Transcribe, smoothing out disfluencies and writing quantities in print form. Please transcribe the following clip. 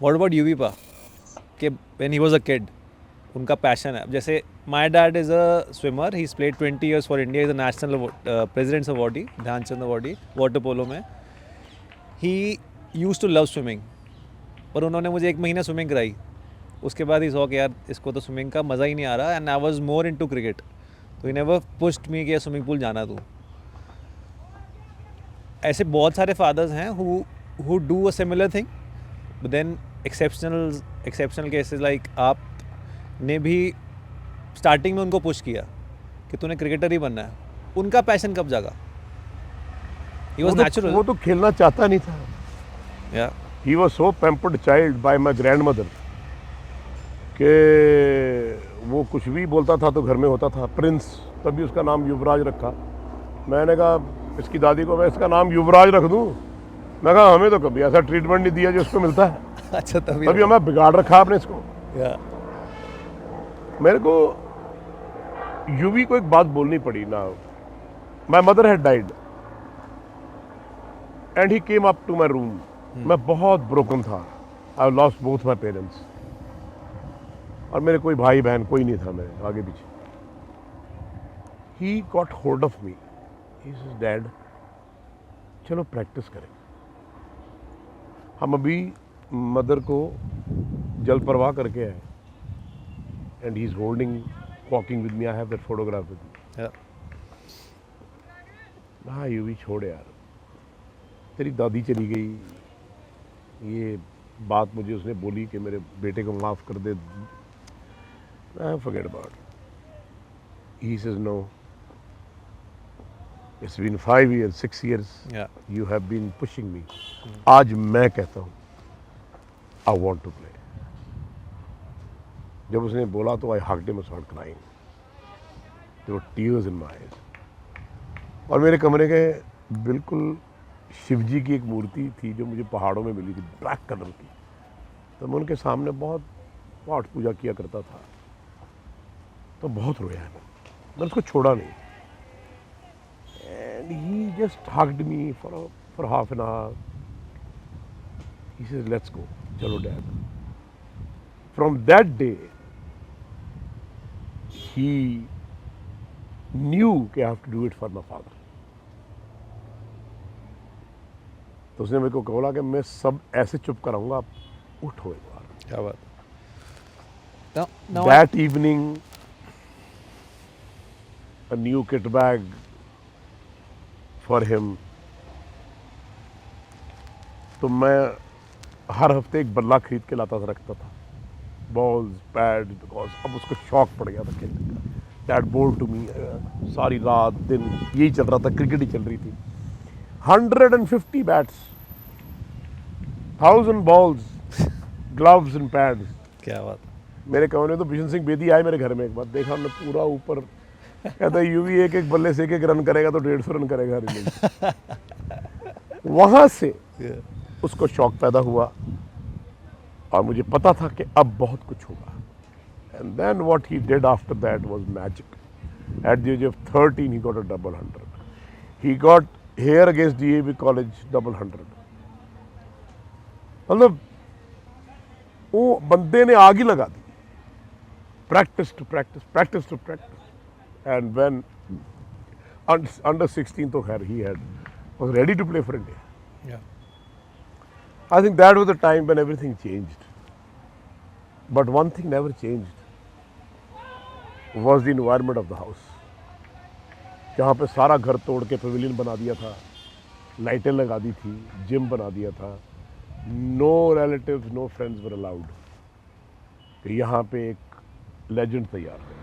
What about यूवीपा कि when he was a kid उनका पैशन है? जैसे my dad is a swimmer, he played 20 years for India, is a national presidents awardee Dhyanchand awardee water polo में। He use to love swimming, पर उन्होंने मुझे 1 महीना स्विमिंग कराई, उसके बाद ही सौ कि यार इसको तो स्विमिंग का मज़ा ही नहीं आ रहा, and I was more into cricket. तो ही नेवर पुश्ड मी कि स्विमिंग पूल जाना तू। ऐसे बहुत सारे फादर्स हैं who do a similar thing, but then exceptional cases like आप ने भी स्टार्टिंग में उनको पुश किया कि तूने क्रिकेटर ही बनना है। उनका पैशन कब जागा? He was natural. वो तो खेलना चाहता नहीं था। या he was so pampered child bye my grand mother कि वो कुछ भी बोलता था तो घर में होता था। प्रिंस, तभी उसका नाम युवराज रखा। मैंने कहा इसकी दादी को, मैं इसका नाम युवराज रख दूं? मैं कहा हमें तो कभी ऐसा ट्रीटमेंट नहीं दिया जो उसको मिलता है। अच्छा, तभी तभी हमें बिगाड़ रखा आपने इसको। या मेरे को यूवी को एक बात बोलनी पड़ी ना। My mother had died and he came up to my room. मैं बहुत ब्रोकन था। I lost both my parents, और मेरे कोई भाई बहन कोई नहीं था मेरे आगे पीछे। He got hold of me, he said dad चलो प्रैक्टिस करें। हम अभी मदर को जल प्रवाह करके आए and he is holding walking with me. I have that photograph with me. या हाँ यूवी छोड़ यार, तेरी दादी चली गई, ये बात मुझे उसने बोली कि मेरे बेटे को माफ़ कर दे। Forget about. He says no, it's been 5 years 6 years या you have been pushing me. आज मैं कहता हूँ आई वॉन्ट टू प्ले। जब उसने बोला तो I hugged him and started crying. There were tears in my eyes. और मेरे कमरे के बिल्कुल शिव जी की एक मूर्ति थी जो मुझे पहाड़ों में मिली थी, ब्लैक कलर की। तो मैं उनके सामने बहुत पाठ पूजा किया करता था, तो बहुत रोया है मैंने उसको छोड़ा नहीं। And he just hugged me for half an hour. He said let's go, चलो dad. From that day he knew कि I have to do it for my father. तो उसने मेरे को बोला कि मैं सब ऐसे चुप कराऊंगा, आप उठो एक बार। क्या बात। Now That evening, a new kit bag for him. तो मैं हर हफ्ते एक बल्ला खरीद के लाता था, रखता था, बॉल्स पैड, बिकॉज अब उसको शौक पड़ गया था खेलने का। दैट बोल टू मी, सारी रात दिन यही चल रहा था, क्रिकेट ही चल रही थी। 150 bats, 1000 balls, gloves and pads. क्या बात। मेरे कमरे में तो बिशन सिंह बेदी आए मेरे घर में एक बार, देखा हमने पूरा ऊपर। कहता है यूवी एक एक बल्ले से एक रन करेगा तो 150 रन करेगा हर इनिंग्स। वहां से उसको शौक पैदा हुआ और मुझे पता था कि अब बहुत कुछ होगा। And then what he did after that was magic. At the age of 13 he got a double 100। He got here against DAV college double 100। मतलब वो बंदे ने आग ही लगा दी। Practice to practice, practice to practice. And when under 16 तो खैर ही was ready to play for India. Yeah. I think that was the time when everything changed. But one thing never changed was the environment of the house. जहाँ पे सारा घर तोड़ के pavilion बना दिया था, लाइटें लगा दी थी, जिम बना दिया था। No relatives, no friends were allowed. कि यहाँ पे एक लेजेंड तैयार है।